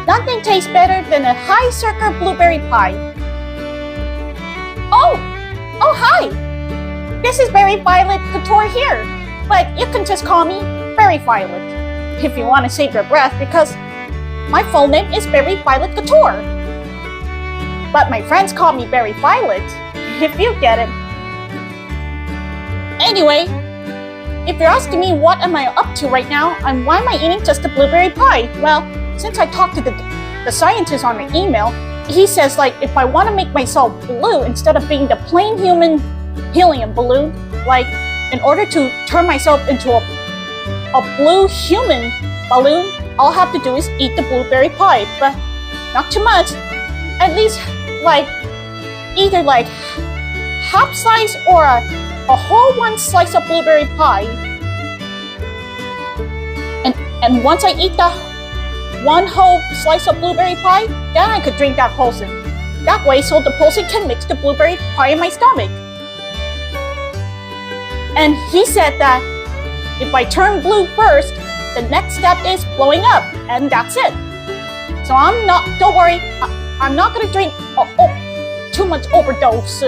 Nothing tastes better than a high circle blueberry pie. Oh, hi! This is Berry Violet Couture here, but you can just call me Berry Violet if you want to save your breath, because my full name is Berry Violet Couture. But my friends call me Berry Violet, if you get it. Anyway, if you're asking me what am I up to right now and why am I eating just a blueberry pie, well, since I talked to the scientist on the email, he says like if I want to make myself blue instead of being the plain human helium balloon, like in order to turn myself into a blue human balloon, all I have to do is eat the blueberry pie, but not too much. At least like either like half slice or a whole one slice of blueberry pie. And once I eat the one whole slice of blueberry pie, then I could drink that potion. That way, so the potion can mix the blueberry pie in my stomach. And he said that if I turn blue first, the next step is blowing up, and that's it. So don't worry, I'm not gonna drink too much overdose.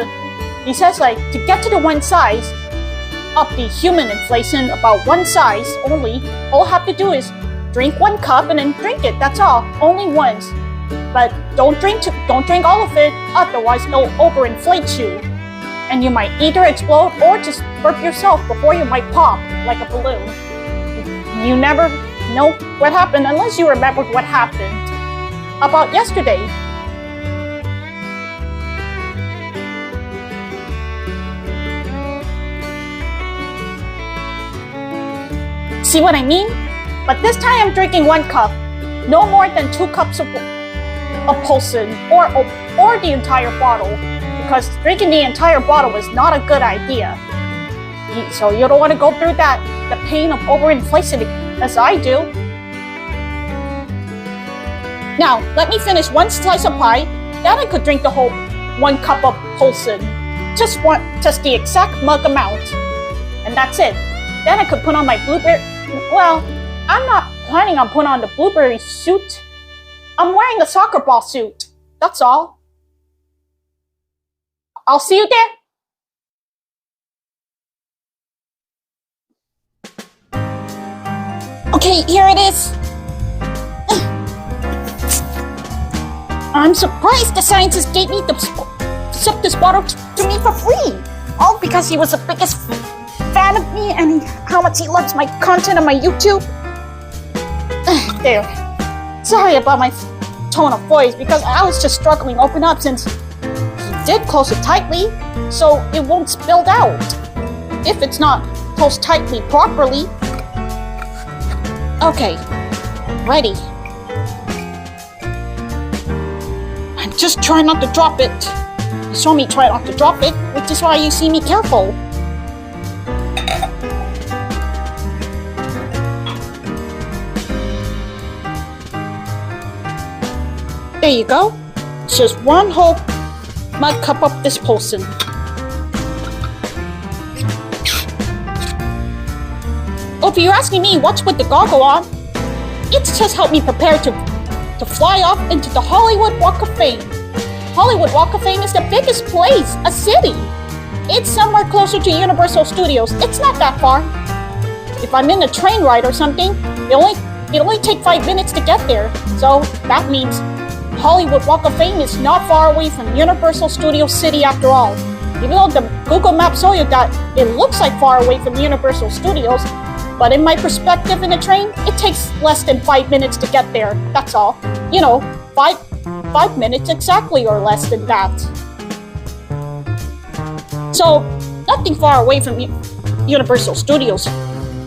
He says like to get to the one size of the human inflation, about one size only, all I have to do is drink 1 cup and then drink it, that's all, only once. But don't drink all of it, otherwise it'll overinflate you. And you might either explode or just burp yourself before you might pop like a balloon. You never know what happened unless you remembered what happened about yesterday. See what I mean? But this time I'm drinking 1 cup, no more than 2 cups of potion or the entire bottle, because drinking the entire bottle is not a good idea. So you don't want to go through the pain of overinflation as I do. Now, let me finish 1 slice of pie, then I could drink the whole 1 cup of potion. Just the exact mug amount. And that's it. Then I could put on my blueberry, well, I'm not planning on putting on the blueberry suit. I'm wearing a soccer ball suit. That's all. I'll see you there. Okay, here it is. I'm surprised the scientist gave me sip this bottle to me for free. All because he was the biggest fan of me and how much he loves my content on my YouTube. There. Sorry about my tone of voice, because I was just struggling to open up since he did close it tightly, so it won't spill out if it's not closed tightly properly. Okay, ready. I'm just trying not to drop it. You saw me try not to drop it, which is why you see me careful. There you go. It's just 1 whole mug cup of this potion. Oh, if you're asking me what's with the goggle on, it's just helped me prepare to fly off into the Hollywood Walk of Fame. Hollywood Walk of Fame is the biggest place, a city. It's somewhere closer to Universal Studios. It's not that far. If I'm in a train ride or something, it only take 5 minutes to get there. So that means Hollywood Walk of Fame is not far away from Universal Studios City after all. Even though the Google Maps show you that it looks like far away from Universal Studios, but in my perspective in a train, it takes less than 5 minutes to get there, that's all. You know, 5 minutes exactly or less than that. So, nothing far away from Universal Studios,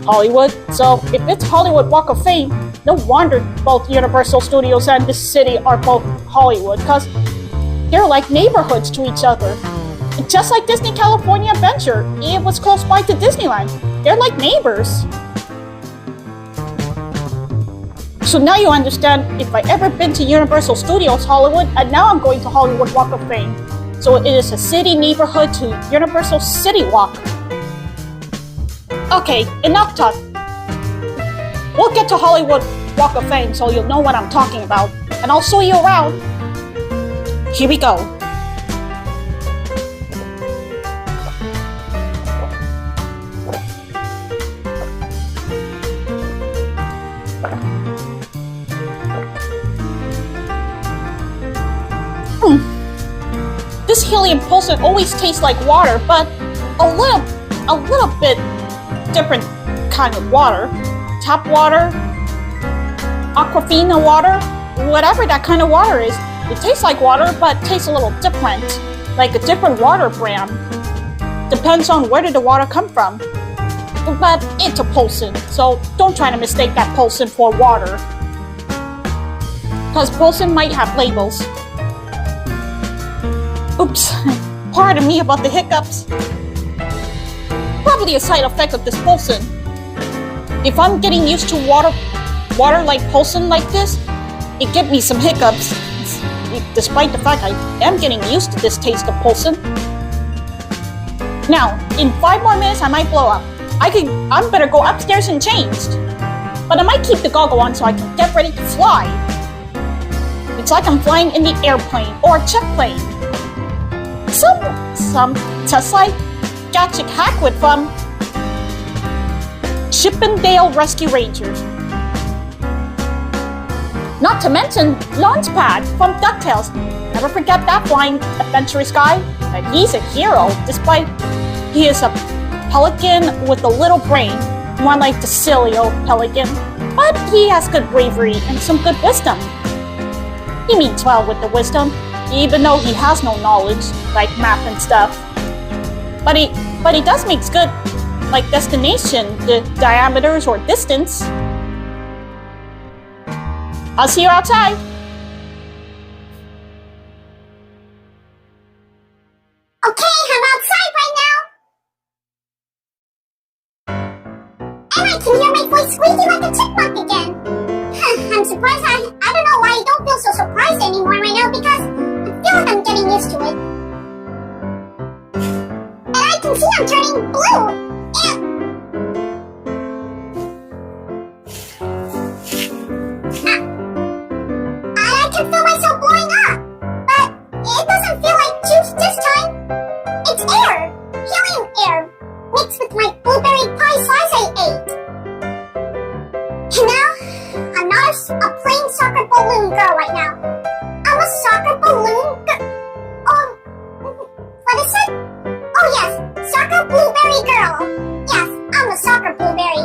Hollywood. So, if it's Hollywood Walk of Fame, no wonder both Universal Studios and this city are both Hollywood, because they're like neighborhoods to each other. And just like Disney California Adventure, it was close by to Disneyland. They're like neighbors. So now you understand if I ever been to Universal Studios Hollywood, and now I'm going to Hollywood Walk of Fame. So it is a city neighborhood to Universal City Walk. Okay, enough talk. We'll get to Hollywood Walk of Fame, so you'll know what I'm talking about. And I'll show you around. Here we go. This helium pulsant always tastes like water, but a little bit different kind of water. Tap water, Aquafina water, whatever that kind of water is. It tastes like water, but tastes a little different, like a different water brand. Depends on where did the water come from. But it's a pulsant, so don't try to mistake that pulsant for water. Because pulsant might have labels. Oops, pardon me about the hiccups. Probably a side effect of this pulsant. If I'm getting used to water like pulsant like this, it gives me some hiccups. Despite the fact I am getting used to this taste of pulsant. Now, in 5 more minutes I might blow up. I'm better go upstairs and change. But I might keep the goggle on so I can get ready to fly. It's like I'm flying in the airplane or a jet plane. Some Tesla gadget hack with Chippendale Rescue Rangers. Not to mention Launchpad from DuckTales. Never forget that flying adventurous guy. And he's a hero, despite he is a pelican with a little brain, more like the silly old pelican. But he has good bravery and some good wisdom. He means well with the wisdom, even though he has no knowledge, like math and stuff. But he does make good, like destination, the diameters or distance. I'll see you outside. Okay, I'm outside right now. And I can hear my voice squeaky like a chipmunk again. I'm surprised I don't know why I don't feel so surprised anymore right now because I feel like I'm getting used to it. And I can see I'm turning blue. I can feel myself blowing up. But it doesn't feel like juice this time. It's air. Helium air. Mixed with my blueberry pie slice I ate. And now, I'm not a plain soccer balloon girl right now. I'm a soccer balloon girl. Oh, what is it? Oh yes, soccer blueberry girl. Yes, I'm a soccer blueberry.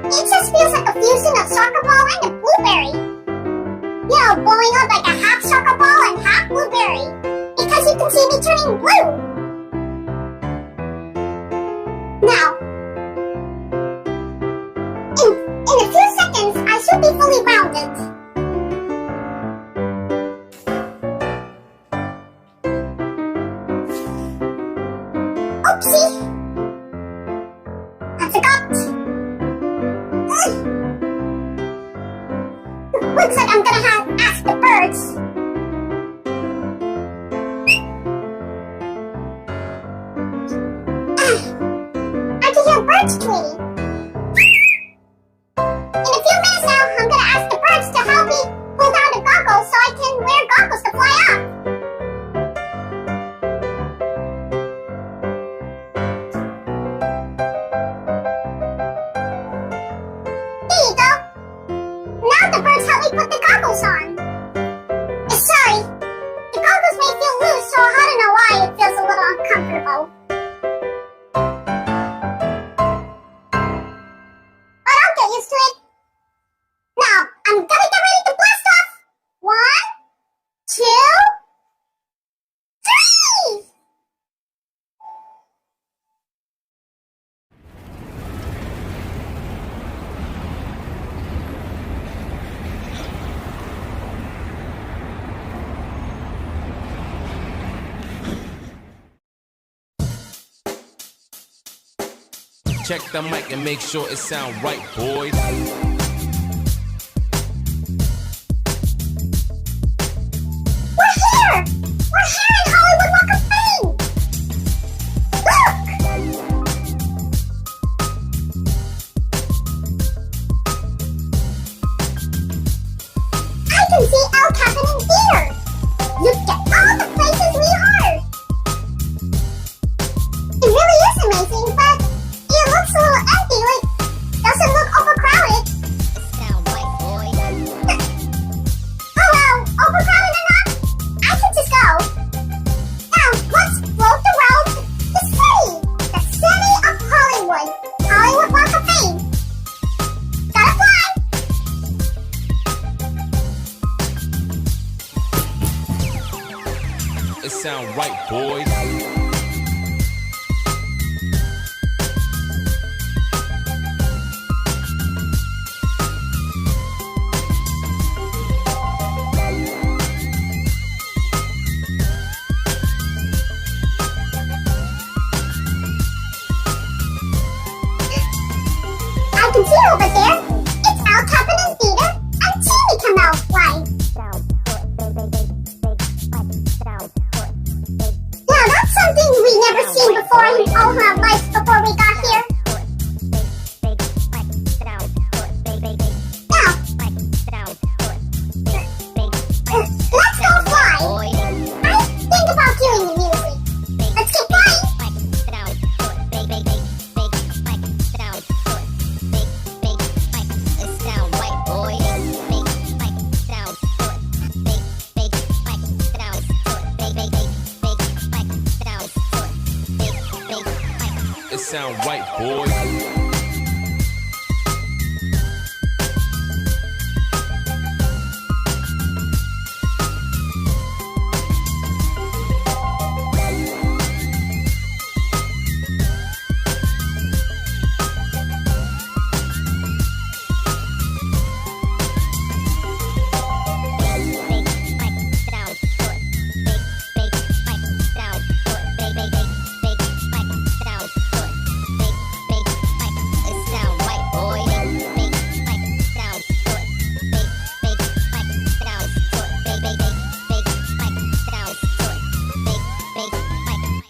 It just feels like a fusion of soccer ball and a blueberry. You know, blowing up like a half soccer ball and half blueberry. Because you can see me turning blue. Now, in a few seconds, I should be fully rounded. Oopsie! I forgot. Looks like I'm gonna have to ask the birds. I can hear birds tweeting. In a few minutes now, I'm gonna ask the birds to help me pull down the goggles so I can wear goggles to fly up. There you go. Now the birds help me put the goggles on. Sorry, the goggles may feel loose, so I don't know why it feels a little uncomfortable. But I'll get used to it. Now, I'm gonna get ready to blast off. 1, 2, 3! Check the mic and make sure it sound right, boys. We're here! We're here in Hollywood Walk of Fame! Look! It sound right, boys. I can see over there. It's our Capitan Theatre and Teeny Kimmel live. Now that's something we never seen before in all our lives before we got here. Now, let's go fly. I think about doing the music. Let's get flying. It sound right, boys.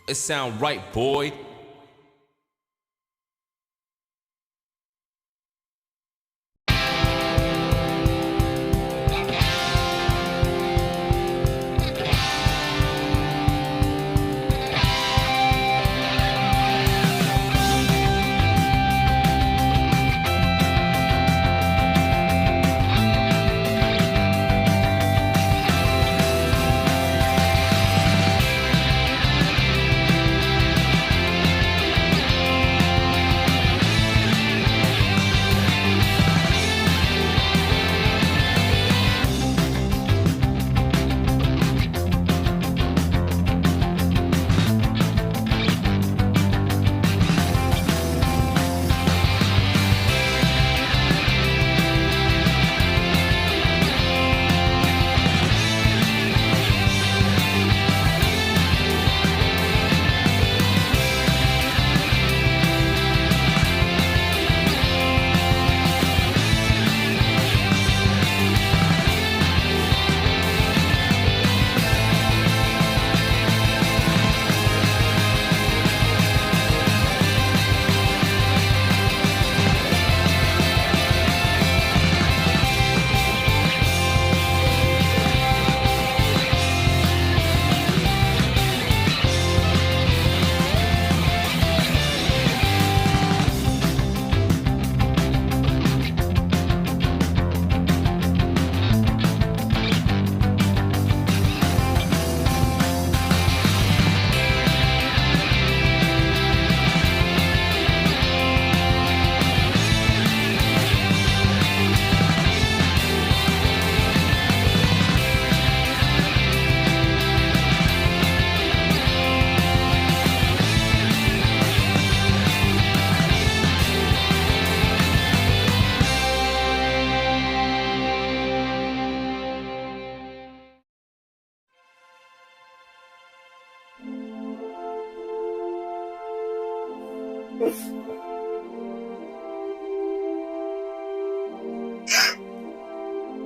It sound right, boy.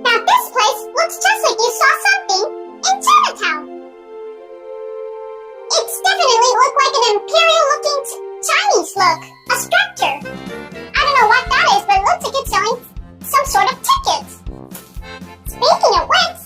Now this place looks just like you saw something in Chinatown. It's definitely look like an imperial-looking Chinese look, a structure. I don't know what that is, but it looks like it's selling some sort of tickets. Speaking of which,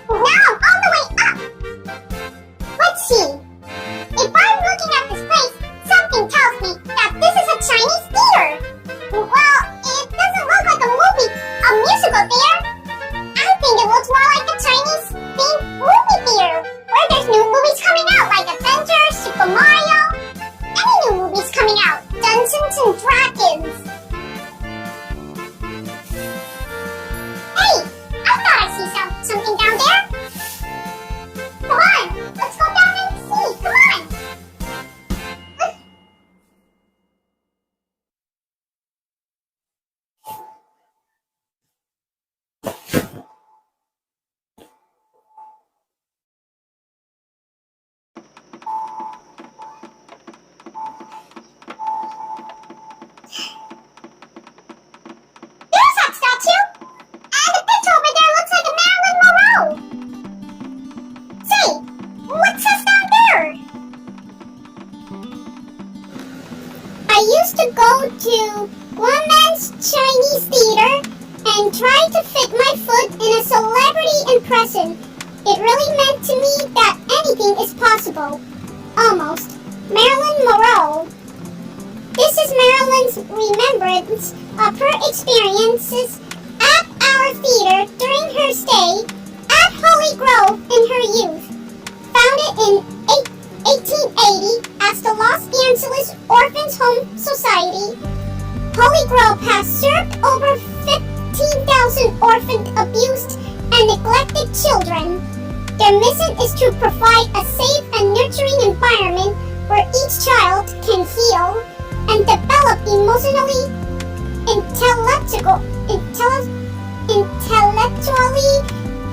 now I'm all the way up. Let's Dragons and dragons! Hey! I thought I see something down there! Come on! Let's go down and see! Come on! There's that statue! And the picture over there looks like a Marilyn Monroe! Say, what's this down there? I used to go to one man's Chinese theater and try to fit my foot in a celebrity impression. It really meant to me that anything is possible. Almost. Marilyn Monroe. This is Marilyn's remembrance of her experiences at our theater during her stay at Holly Grove in her youth. Founded in 1880 as the Los Angeles Orphans Home Society, Holly Grove has served over 15,000 orphaned, abused, and neglected children. Their mission is to provide a safe and nurturing environment where each child can heal and develop emotionally, intellectually,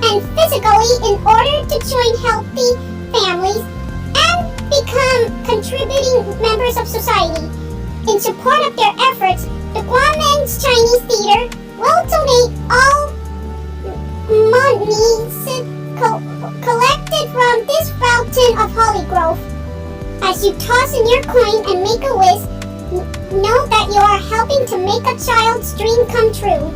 and physically in order to join healthy families and become contributing members of society. In support of their efforts, the Guaman's Chinese Theatre will donate all monies collected from this fountain of Holly Grove. As you toss in your coin and make a wish, know that you are helping to make a child's dream come true.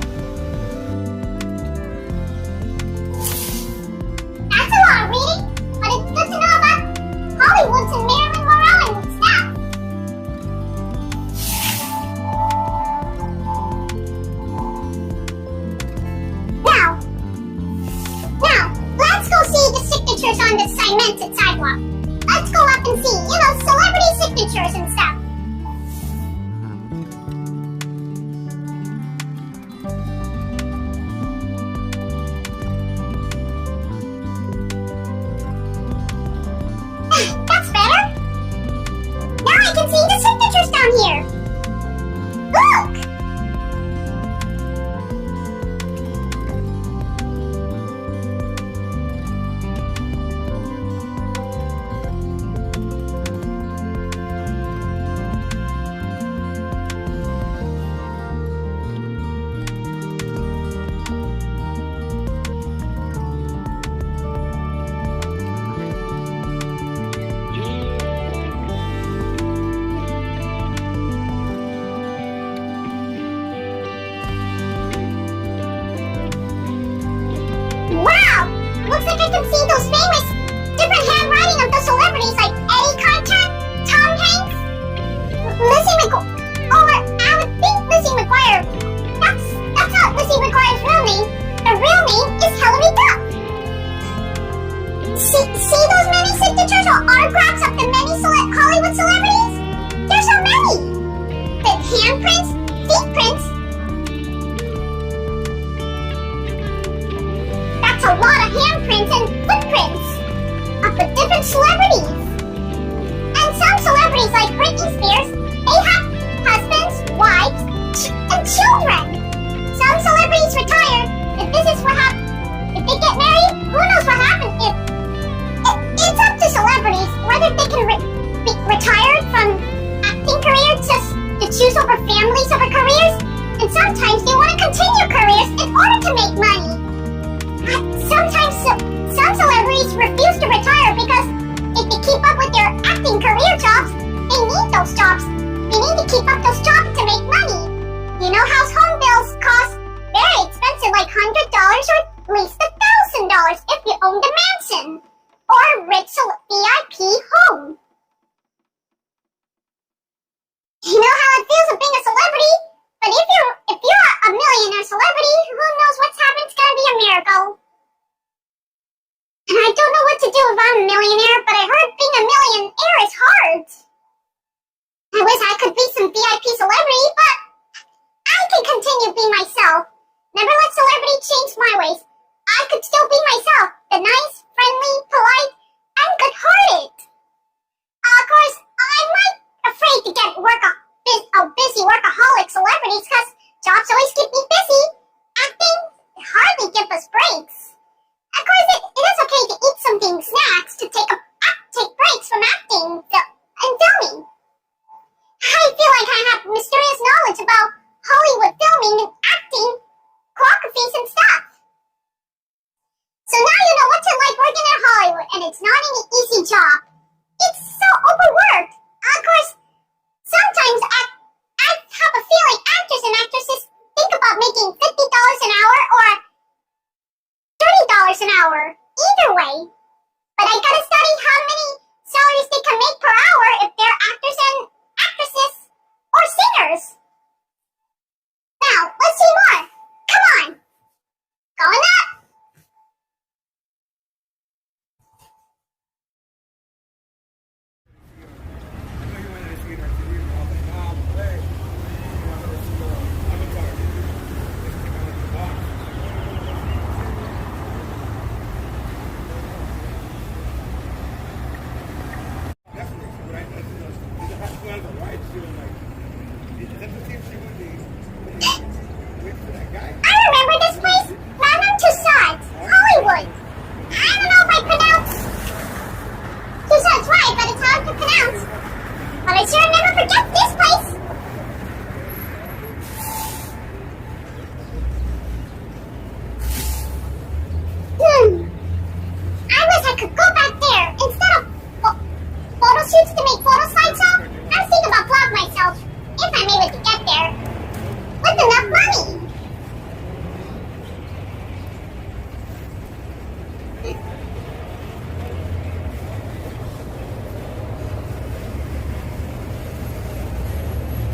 That's a lot of reading, but it's good to know about Hollywoods and Marilyn Monroe and stuff. Now, let's go see the signatures on the cemented sidewalk. Let's go up and see, celebrity signatures and stuff. That's better. Now I can see the signatures down here. Look! Wow! Looks like I can see those famous different handwriting of the celebrities like Eddie Carter, Tom Hanks, Lizzie McGuire. I would think Lizzie McGuire. That's not Lizzie McGuire's real name. Her real name is Hillary Duff. See those many signatures or autographs of the many Hollywood celebrities? There's so many. The handprints, feet prints. That's a lot of handprints and footprints of the different celebrities. And some celebrities like Britney Spears, they have husbands, wives, and children. Some celebrities retire. If this is what happens, if they get married, who knows what happens? It's up to celebrities whether they can be retired from acting careers to choose over families over careers. And sometimes they want to continue careers in order to make money. Sometimes some celebrities refuse to retire because if they keep up with their acting career jobs, they need those jobs. They need to keep up those jobs to make money. You know how home bills cost very expensive, like $100 or at least $1,000 if you own the mansion or a rich VIP home. You know how it feels of being a celebrity? But if you're a millionaire celebrity, who knows what's happened? It's gonna be a miracle. And I don't know what to do if I'm a millionaire, but I heard being a millionaire is hard. I wish I could be some VIP celebrity busy workaholic celebrities because jobs always keep me busy. Acting hardly give us breaks. Of course, it is okay to eat some snacks to take breaks from acting and filming. I feel like I have mysterious knowledge about Hollywood filming and acting, choreographies and stuff. So now you know what it's like working in Hollywood, and it's not an easy job. It's so overworked. Of course, sometimes I have a feeling actors and actresses think about making $50 an hour or $30 an hour. Either way. But I gotta study how many salaries they can make per hour if they're actors and actresses or singers. Now, let's see more. Come on. Going up. I remember this place, Tussauds, Hollywood. I don't know if I pronounced Tussauds right, but it's hard to pronounce. But I sure never forget this place. I wish I could go back there instead of photo shoots to make photo slideshow. I was thinking about vlog myself if I'm able to get there with enough money.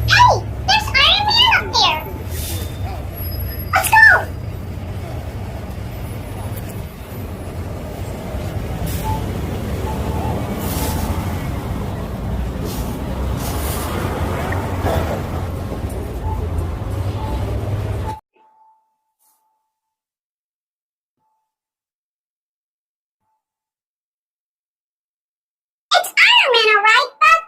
Hey, there's Iron Man up there. Let's go. It's Iron Man, alright, but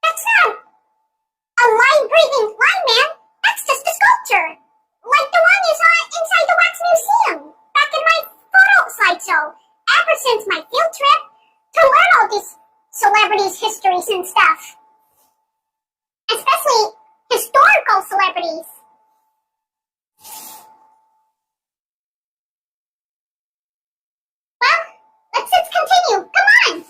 that's not a life-breathing lion man. That's just a sculpture. Like the one you saw inside the Wax Museum back in my photo slideshow. Ever since my field trip to learn all these celebrities' histories and stuff. Especially historical celebrities. Well, let's continue. Come on.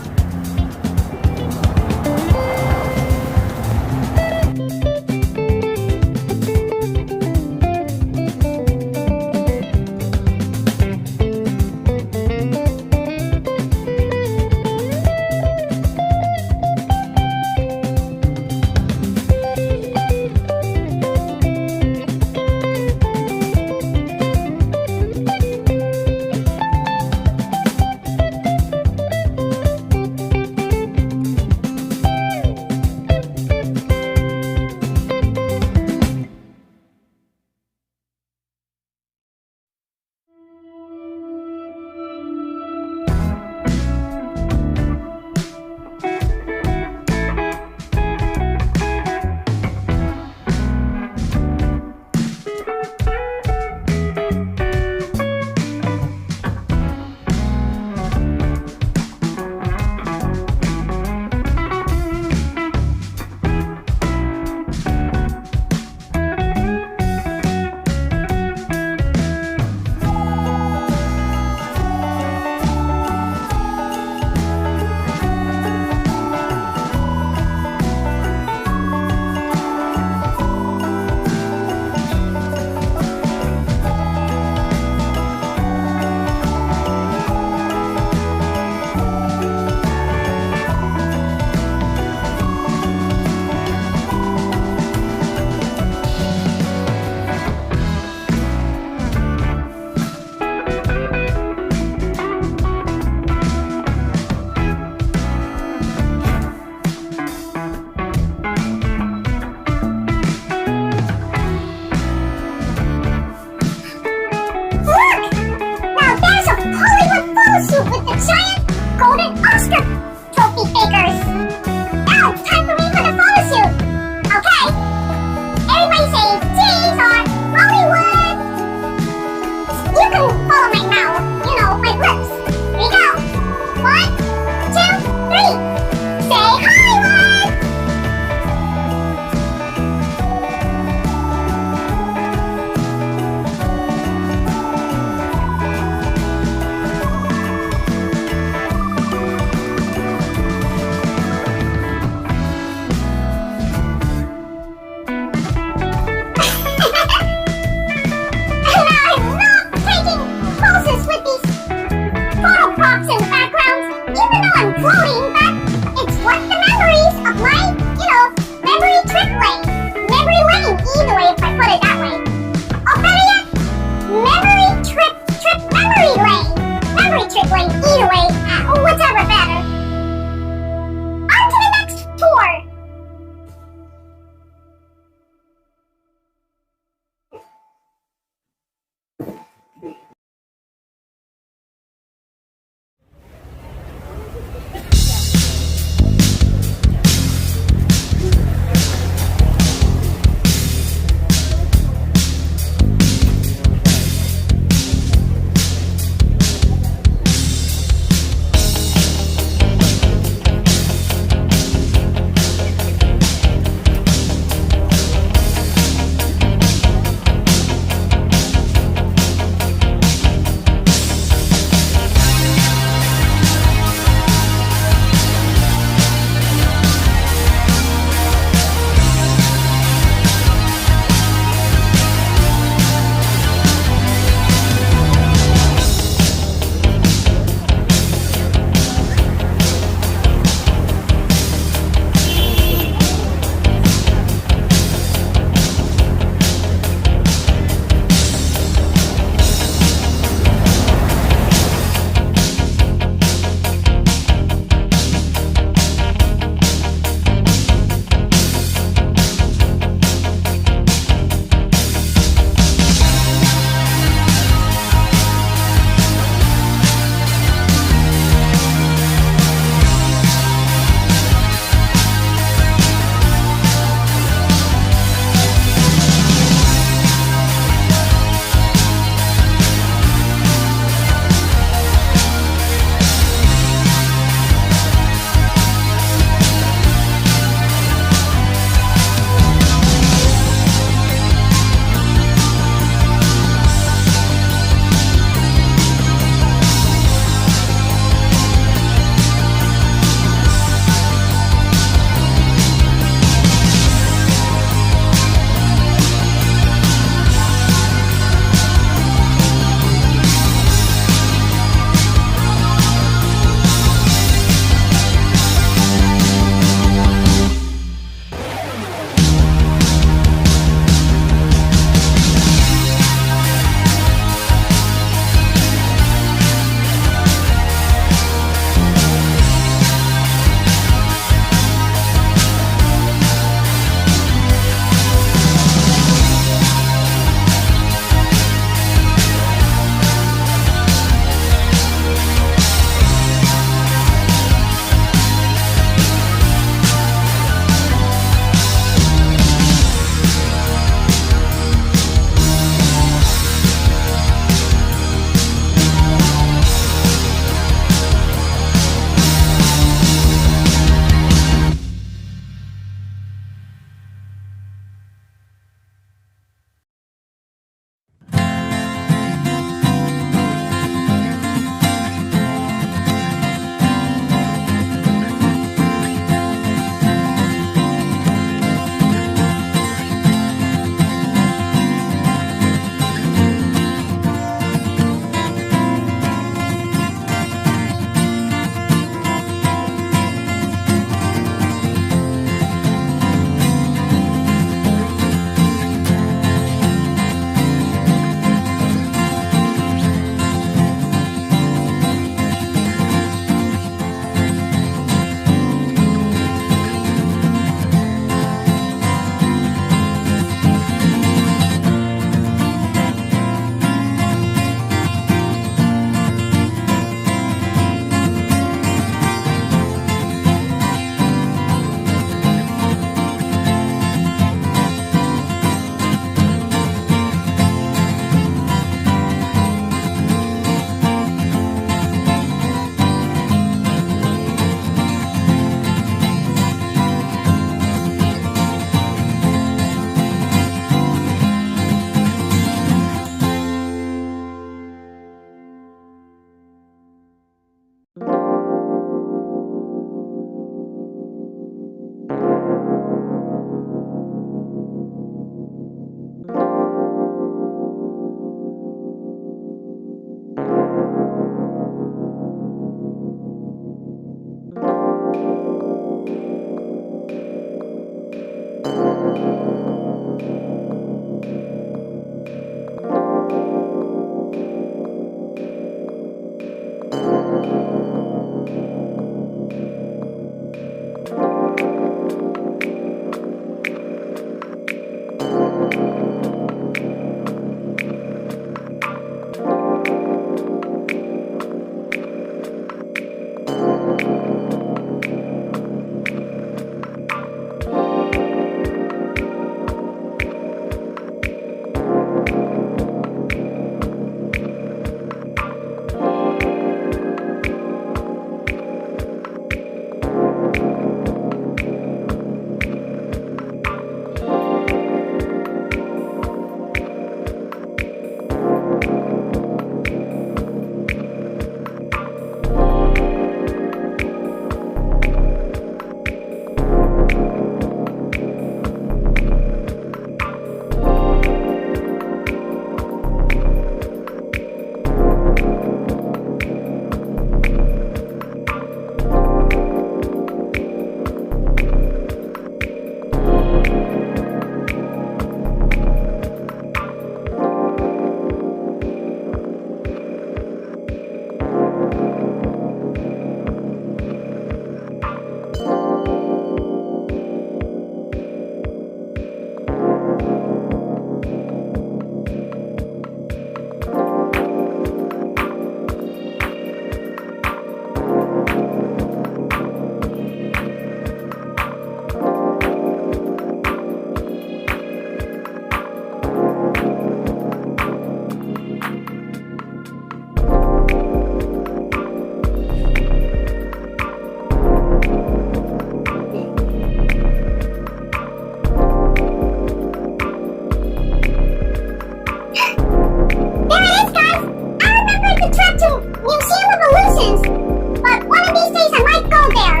reservations, but one of these days I might go there.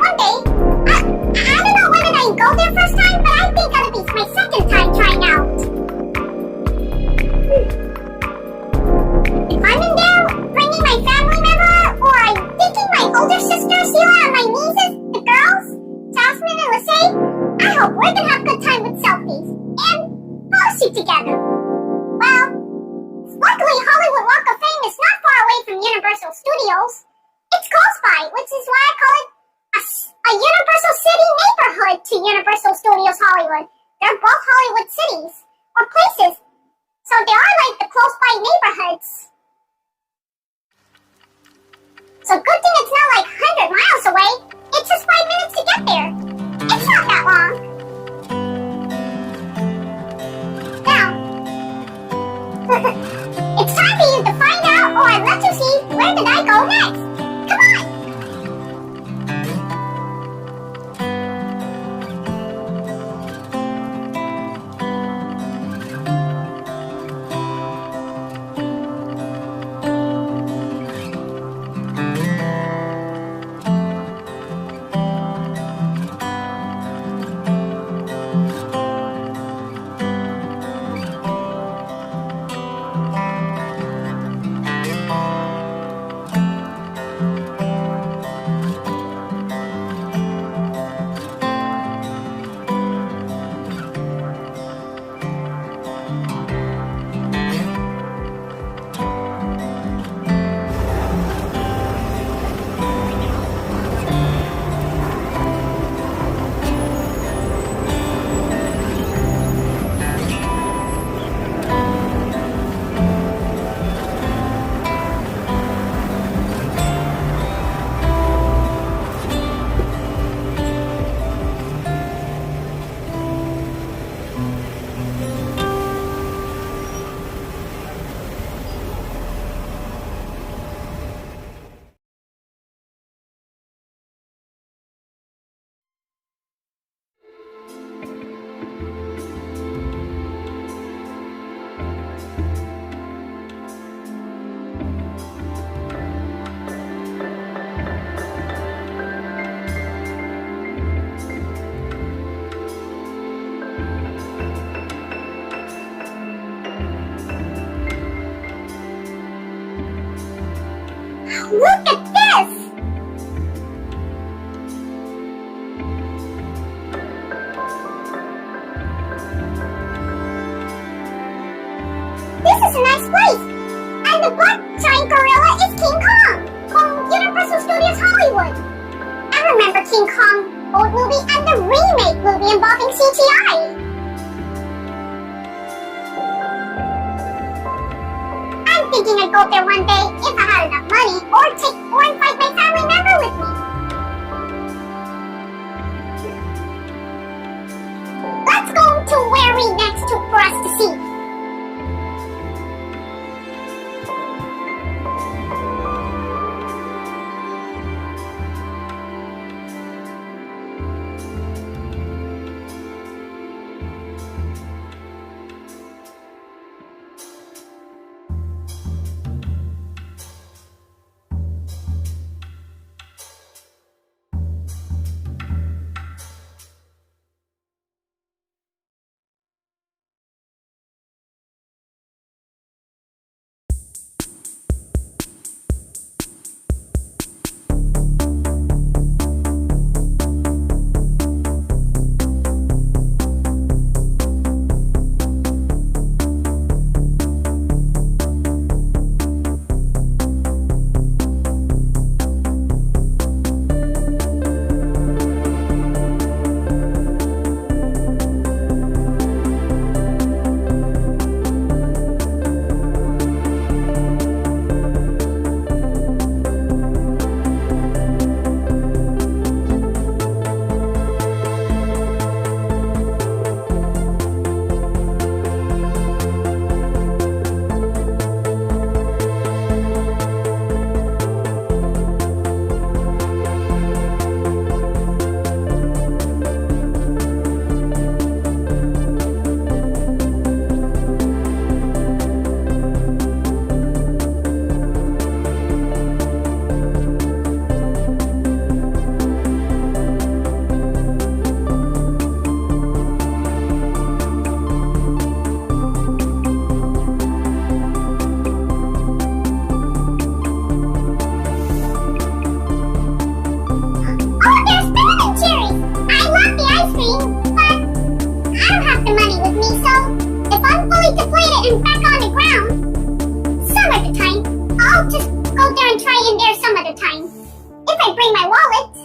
One day. I don't know when did I go there first time, but I think it'll be my second time trying out. If I'm in there, bringing my family member, or I'm thinking my older sister, Sheila, and my nieces, the girls, Jasmine and Lissay, I hope we're gonna have a good time with selfies and photo shoot together. Well, luckily Hollywood Walk of Fame is not far away from Universal Studios. It's close by, which is why I call it a Universal City neighborhood to Universal Studios Hollywood. They're both Hollywood cities, or places, so they are like the close by neighborhoods. So good thing it's not like 100 miles away. It's just 5 minutes to get there. It's not that long. Now, it's time for you to find out, or I'd love to see where did I go next. Come on! Look at this! This is a nice place! And the black giant gorilla is King Kong from Universal Studios Hollywood. I remember King Kong old movie and the remake movie involving CGI. I'm thinking I'd go there one day if I had enough money, or invite my family member with me. Let's go to where we next took for us to see. I'll just go there and try in there some other time. If I bring my wallet.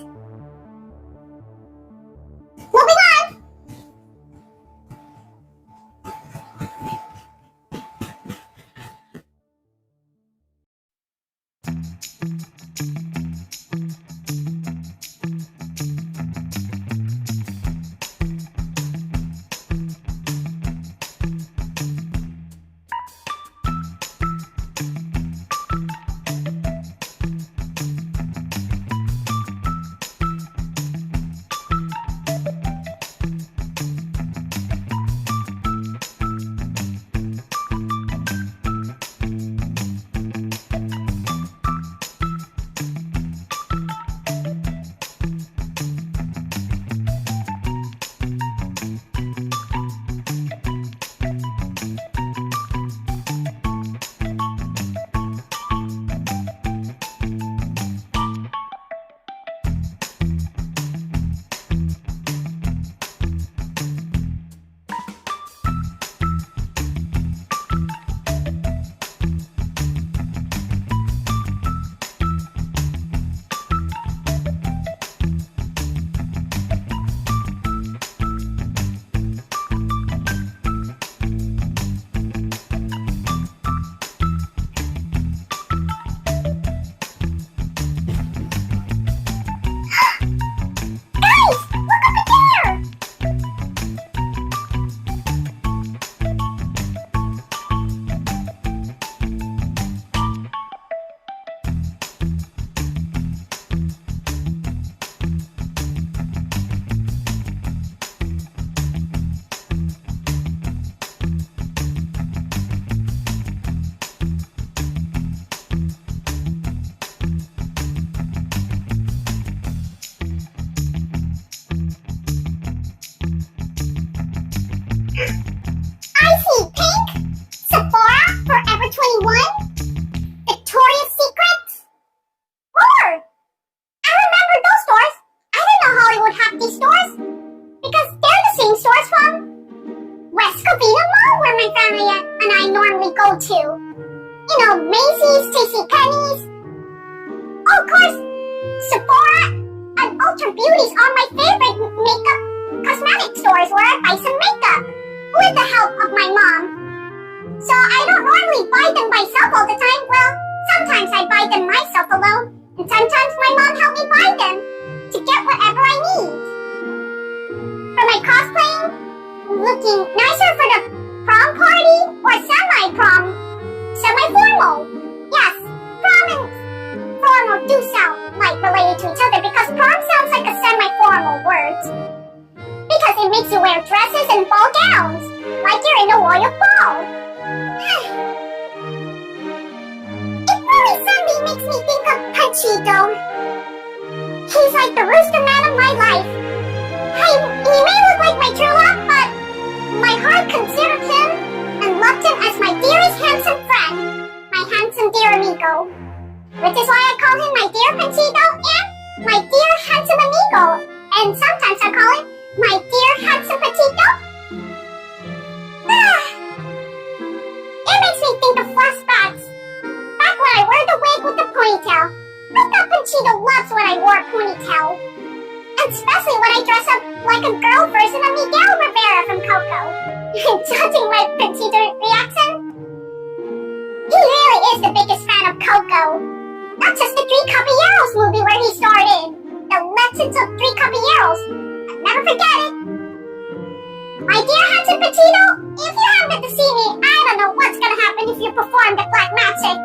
Moving on! I see Pink, Sephora, Forever 21, Victoria's Secret. More! I remember those stores. I didn't know Hollywood had these stores. Because they're the same stores from West Covina Mall where my family and I normally go to. You know, Macy's, TCL Oh, of course, Sephora and Ultra Beauties are my favorite makeup cosmetic stores where I buy some makeup. With the help of my mom. So I don't normally buy them myself all the time. Well, sometimes I buy them myself alone. And sometimes my mom helps me buy them to get whatever I need. For my cosplaying, looking nicer for the prom party or semi-prom. Semi-formal. Yes, prom and formal do sound like related to each other because prom sounds like a semi-formal word. Because it makes you wear dresses and ball gowns, like you're in a royal ball. It really suddenly makes me think of Panchito. He's like the rooster man of my life. He may look like my true love, but my heart considered him and loved him as my dearest handsome friend, my handsome dear amigo. Which is why I call him my dear Panchito and my dear handsome amigo. And sometimes I call him my dear handsome Petito? It makes me think of flashbacks. Back when I wore the wig with the ponytail. I thought Petito loves when I wore a ponytail. And especially when I dress up like a girl version of Miguel Rivera from Coco. Judging my Petito reaction, he really is the biggest fan of Coco. Not just the Three Caballeros movie where he starred in. The Legends of Three Caballeros. Never forget it. My dear handsome Petito, if you happen to see me, I don't know what's gonna happen if you perform the black magic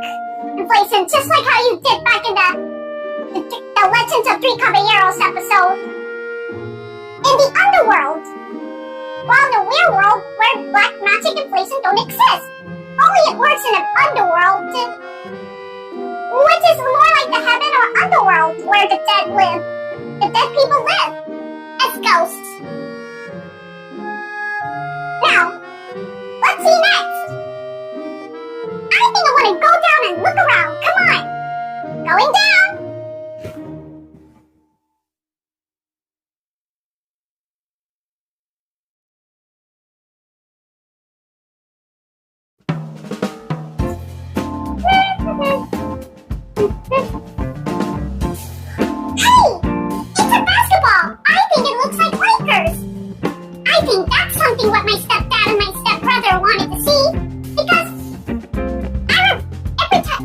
inflation just like how you did back in the Legends of Three Caballeros episode. In the underworld. While in the real world, where black magic inflation don't exist. Only it works in an underworld, which is more like the heaven or underworld where the dead live. The dead people live. As ghosts. Now, let's see next. I think I want to go down and look around. Come on. Going down.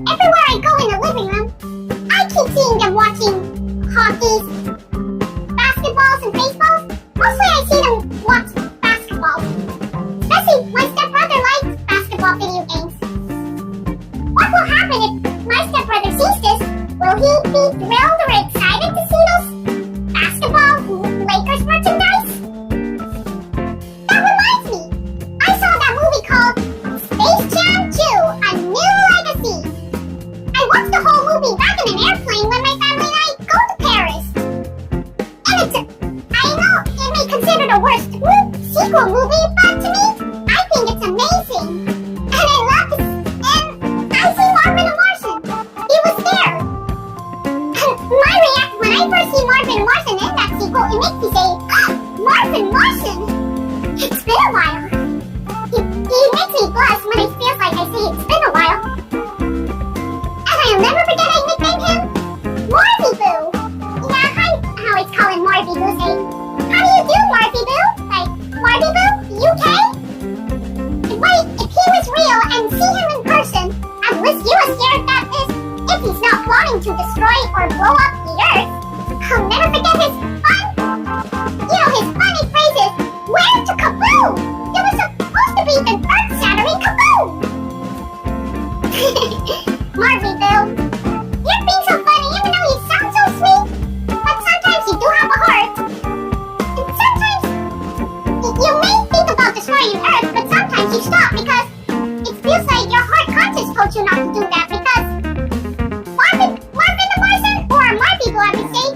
everywhere I go in the living room, I keep seeing them watching hockey, basketballs, and baseballs. Mostly I see them watch basketball. Especially my stepbrother likes basketball video games. What will happen if my stepbrother sees this? Will he be thrilled or excited to see those basketball Lakers merchandise? That reminds me, I saw that movie called Space Jam 2: A New Legacy. I watched the whole movie back in an airplane when my family and I go to Paris. And I know it may consider the worst sequel movie, but to me, I think it's amazing. And I love it. And I see Marvin the Martian. He was there. My reaction when I first see Marvin Martian in that sequel, it makes me say, Marvin Martian! It's been a while. He makes me blush when it feels like I say it's been a while. And I'll never forget I nicknamed him Marvy Boo. Yeah, I always call him Marvy Boo, say, how do you do, Marvy Boo? Like, Marvy Boo, you okay? Wait, if he was real and see him in person, I'd wish you a scared that is if he's not plotting to destroy or blow up the earth. I'll never forget his his funny phrases. Where to kaboom? There was supposed to be an earth-shattering kaboom. Marvy Boo, you're being so funny even though you sound so sweet. But sometimes you do have a heart. And sometimes you may think about destroying Earth, but sometimes you stop because it feels like your heart conscience told you not to do that because Marvin the Martian, or Marvy Boo I would say,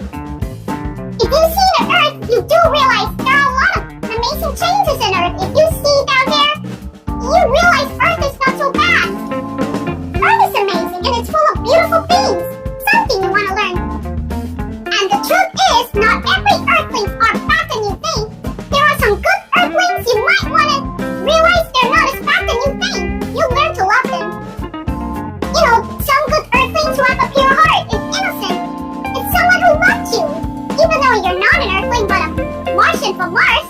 if you see the Earth, you do realize there are a lot of amazing changes in Earth. If you see down there, you realize Earth is not so bad. Earth is amazing and it's full of beautiful things. Something you want to learn. And the truth is, not every Earthlings are bad than you think. There are some good Earthlings you might want to realize they're not as bad than you think. You'll learn to love them. You know, some good Earthlings who have a pure heart is innocent. It's someone who loves you. Even though you're not an Earthling but a Martian from Mars.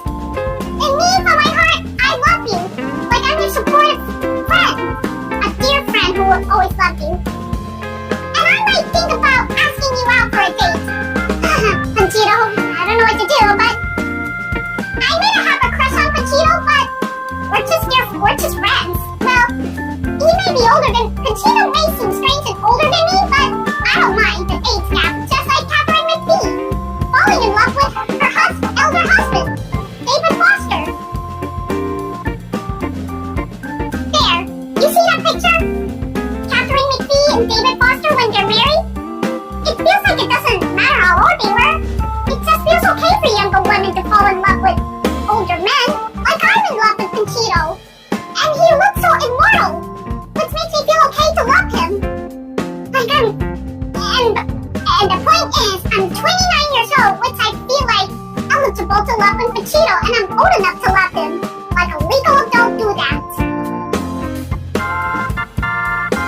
And me, from my heart, I love you. Like I'm your supportive friend. A dear friend who will always love you. And I might think about asking you out for a date. Panchito, I don't know what to do, but I may not have a crush on Panchito, but we're just friends. Well, he may be older than Panchito may seem strange and older than me, but I don't mind the age gap, just like Catherine McPhee. Falling in love with her elder husband, David Foster. There, you see that picture? Catherine McPhee and David Foster when they're married? It feels like it doesn't matter how old they were. It just feels okay for younger women to fall in love with older men, like I'm in love with Panchito. And he looks so immortal, which makes me feel okay to love him. Like and the point is, I'm 29 years old, which I feel like eligible to love Panchito, and I'm old enough to love him. Like a legal adult do that.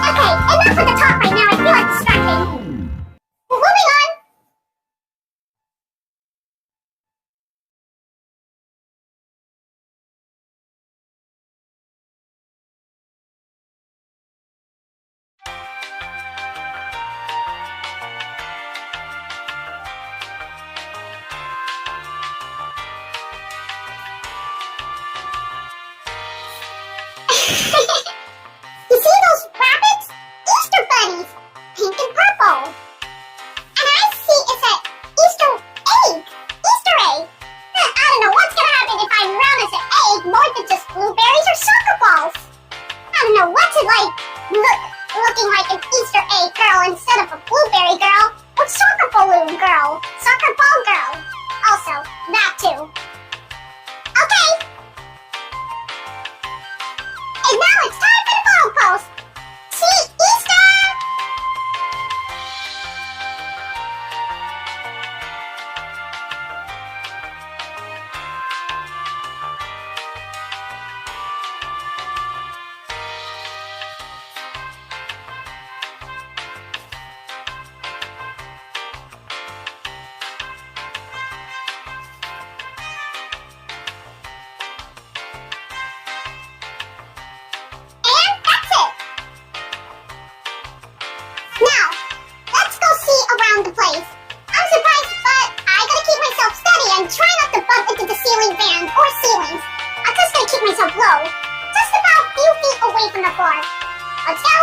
Okay, enough of the talk right now. I feel like distracting. Moving on. You see those rabbits? Easter bunnies! Pink and purple. And I see it's an Easter egg. Easter egg. I don't know what's gonna happen if I round as an egg more than just blueberries or soccer balls. I don't know what's it like looking like an Easter egg girl instead of a blueberry girl or soccer balloon girl. Soccer ball girl. Also, that too. Okay. And now it's time for the ball post. See Easter! Now, let's go see around the place. I'm surprised, but I gotta keep myself steady and try not to bump into the ceiling fan or ceilings. I'm just gonna keep myself low, just about a few feet away from the floor. Let's go.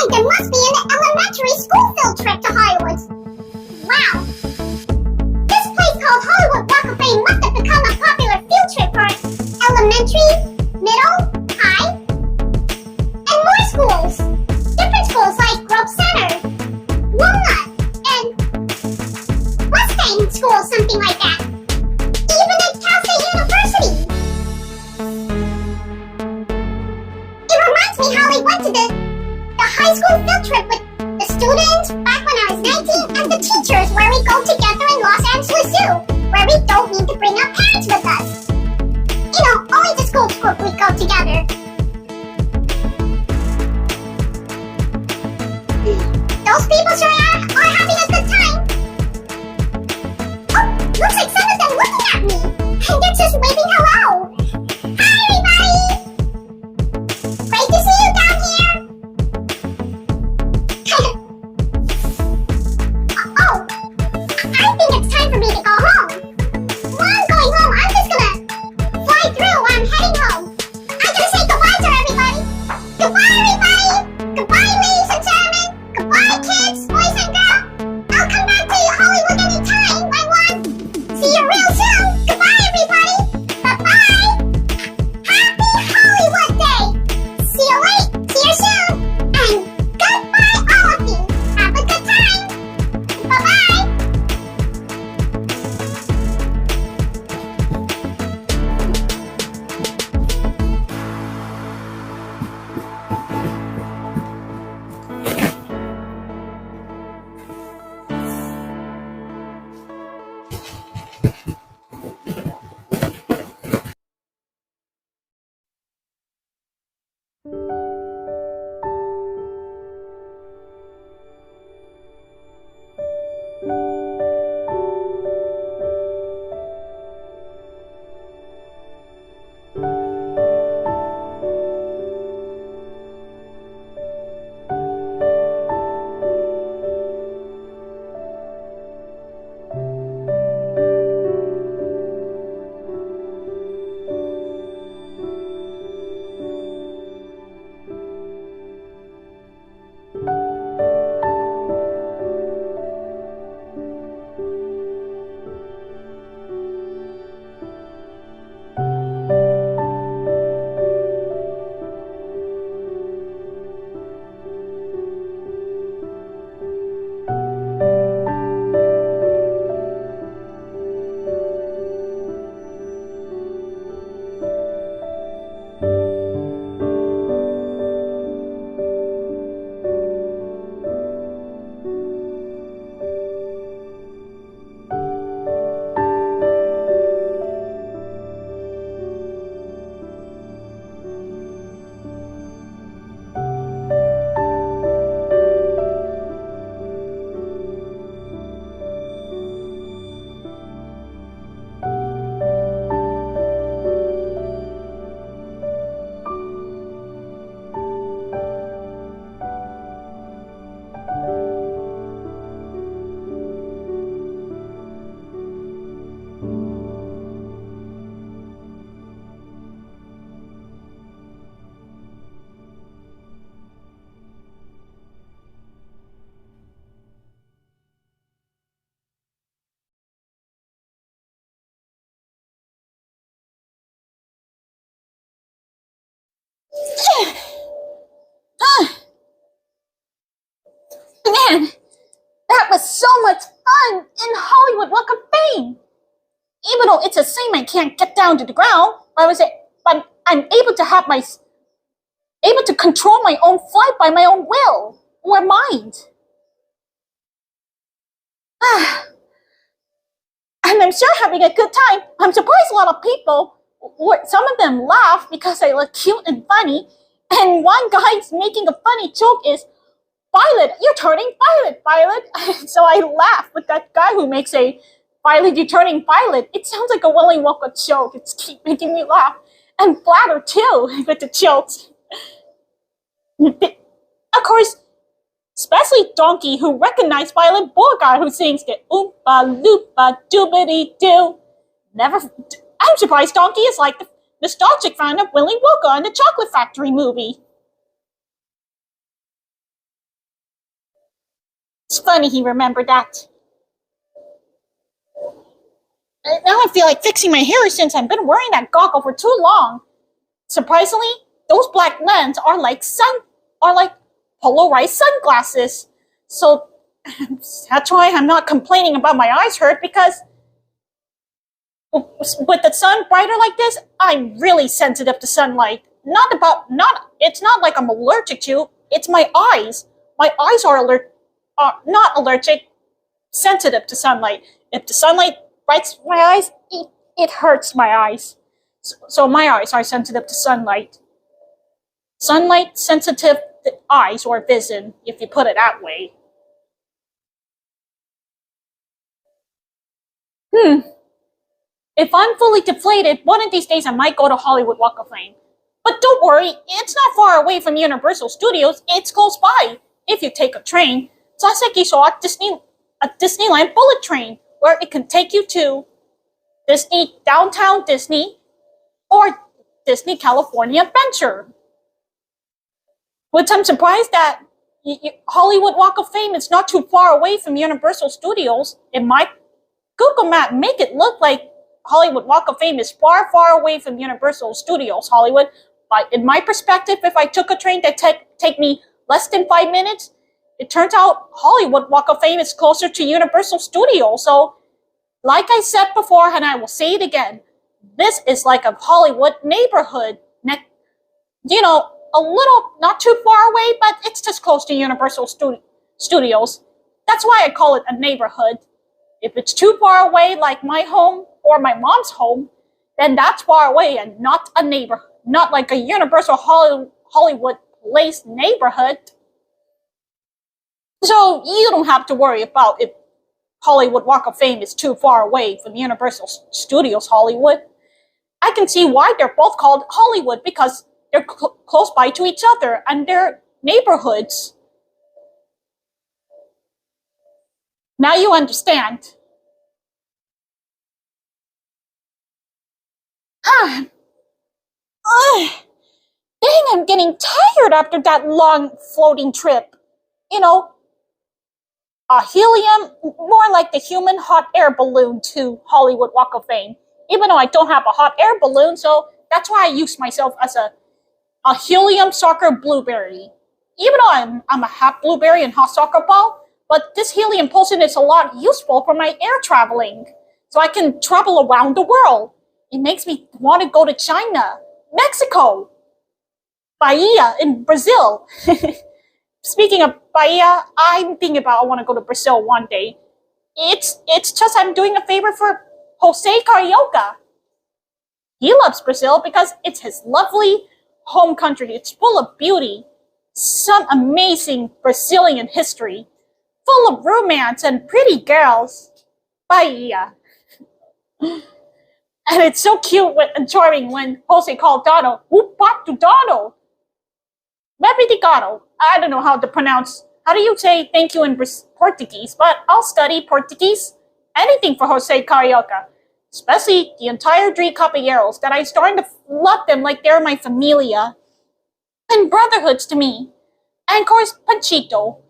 There must be an elementary school field trip to Hollywood. Wow. This place called Hollywood Walk of Fame must have become a popular field trip for elementary, middle, high, and more schools. Different schools like Grove Center, Walnut, and Mustang School, something like that. Even at Cal State University. It reminds me how we went to the high school field trip with the students back when I was 19 and the teachers where we go together in Los Angeles Zoo, where we don't need to bring our parents with us. You know, only the school group we go together. Those people sure are having a good time. Oh, looks like some of them looking at me. And they're just waving hello. Hi, everybody! Great to see you down here. I think it's time for me to go home. While I'm going home, I'm just gonna fly through while I'm heading home. I'm gonna say goodbye to everybody. Goodbye, everybody. Goodbye, ladies and gentlemen. Goodbye, kids, boys and girls. Man, that was so much fun in Hollywood Walk of Fame. Even though it's a shame I can't get down to the ground, but I'm able to control my own flight by my own will or mind. And I'm sure having a good time. I'm surprised a lot of people, some of them laugh because I look cute and funny. And one guy's making a funny joke is, Violet, you're turning violet, Violet. So I laugh with that guy who makes a Violet, you're turning violet. It sounds like a Willy Wonka joke. It's keep making me laugh. And flatter too with the jokes. Of course, especially Donkey, who recognized Violet Beauregard, who sings the Oompa Loompa Doobity Doo. I'm surprised Donkey is like the nostalgic fan of Willy Wonka and the Chocolate Factory movie. It's funny he remembered that. Now I feel like fixing my hair since I've been wearing that goggle for too long. Surprisingly, those black lens are like polarized sunglasses. So that's why I'm not complaining about my eyes hurt, because with the sun brighter like this, I'm really sensitive to sunlight. It's not like I'm allergic to, it's my eyes. My eyes are not allergic, sensitive to sunlight. If the sunlight brights my eyes, it hurts my eyes. So my eyes are sensitive to sunlight. Sunlight sensitive eyes or vision, if you put it that way. If I'm fully deflated, one of these days I might go to Hollywood Walk of Fame. But don't worry, it's not far away from Universal Studios, it's close by. If you take a train, Saseki saw a Disneyland bullet train, where it can take you to downtown Disney, or Disney California Adventure. Which I'm surprised that Hollywood Walk of Fame is not too far away from Universal Studios. In my Google map, make it look like Hollywood Walk of Fame is far, far away from Universal Studios Hollywood. But in my perspective, if I took a train that take me less than 5 minutes, it turns out Hollywood Walk of Fame is closer to Universal Studios. So, like I said before, and I will say it again, this is like a Hollywood neighborhood. A little, not too far away, but it's just close to Universal Studios. That's why I call it a neighborhood. If it's too far away, like my home or my mom's home, then that's far away and not a neighborhood, not like a Universal Hollywood Place neighborhood. So you don't have to worry about if Hollywood Walk of Fame is too far away from Universal Studios Hollywood. I can see why they're both called Hollywood, because they're close by to each other and they're neighborhoods. Now you understand. Dang, I'm getting tired after that long floating trip. Helium, more like the human hot air balloon to Hollywood Walk of Fame. Even though I don't have a hot air balloon, so that's why I use myself as a helium soccer blueberry. Even though I'm a half blueberry and half soccer ball, but this helium potion is a lot useful for my air traveling. So I can travel around the world. It makes me want to go to China, Mexico, Bahia in Brazil. Speaking of Bahia, I'm thinking about I want to go to Brazil one day. It's just I'm doing a favor for Jose Carioca. He loves Brazil because it's his lovely home country. It's full of beauty, some amazing Brazilian history, full of romance and pretty girls. Bahia. And it's so cute and charming when Jose called Dono, "Upato Dono." Obrigado. I don't know how do you say thank you in Portuguese, but I'll study Portuguese. Anything for Jose Carioca. Especially the entire Three Caballeros, that I'm starting to love them like they're my familia. And brotherhoods to me. And of course, Panchito.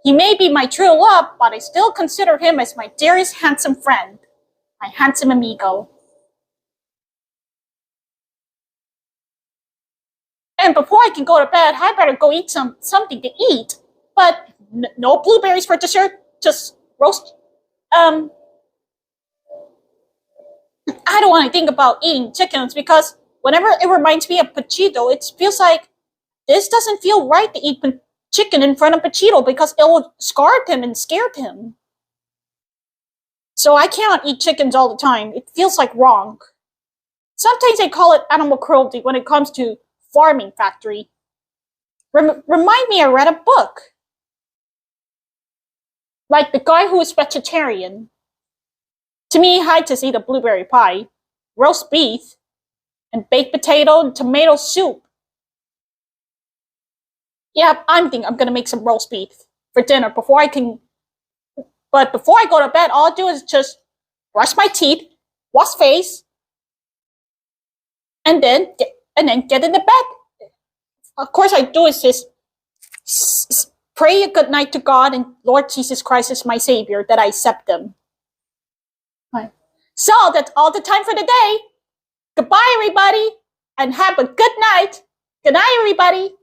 He may be my true love, but I still consider him as my dearest handsome friend. My handsome amigo. And before I can go to bed, I better go eat something to eat. But no blueberries for dessert, just roast. I don't want to think about eating chickens because whenever it reminds me of Pachito, it feels like this doesn't feel right to eat chicken in front of Pachito because it will scar him and scare him. So I cannot eat chickens all the time. It feels like wrong. Sometimes they call it animal cruelty when it comes to farming factory. Remind me I read a book. Like the guy who is vegetarian. To me, I just eat a blueberry pie, roast beef, and baked potato and tomato soup. Yeah, I'm thinking I'm gonna make some roast beef for dinner but before I go to bed, all I'll do is just brush my teeth, wash face, and then get in the bed. Of course, I do is just pray a good night to God and Lord Jesus Christ is my Savior, that I accept them. Right. So that's all the time for today. Goodbye, everybody, and have a good night. Good night, everybody.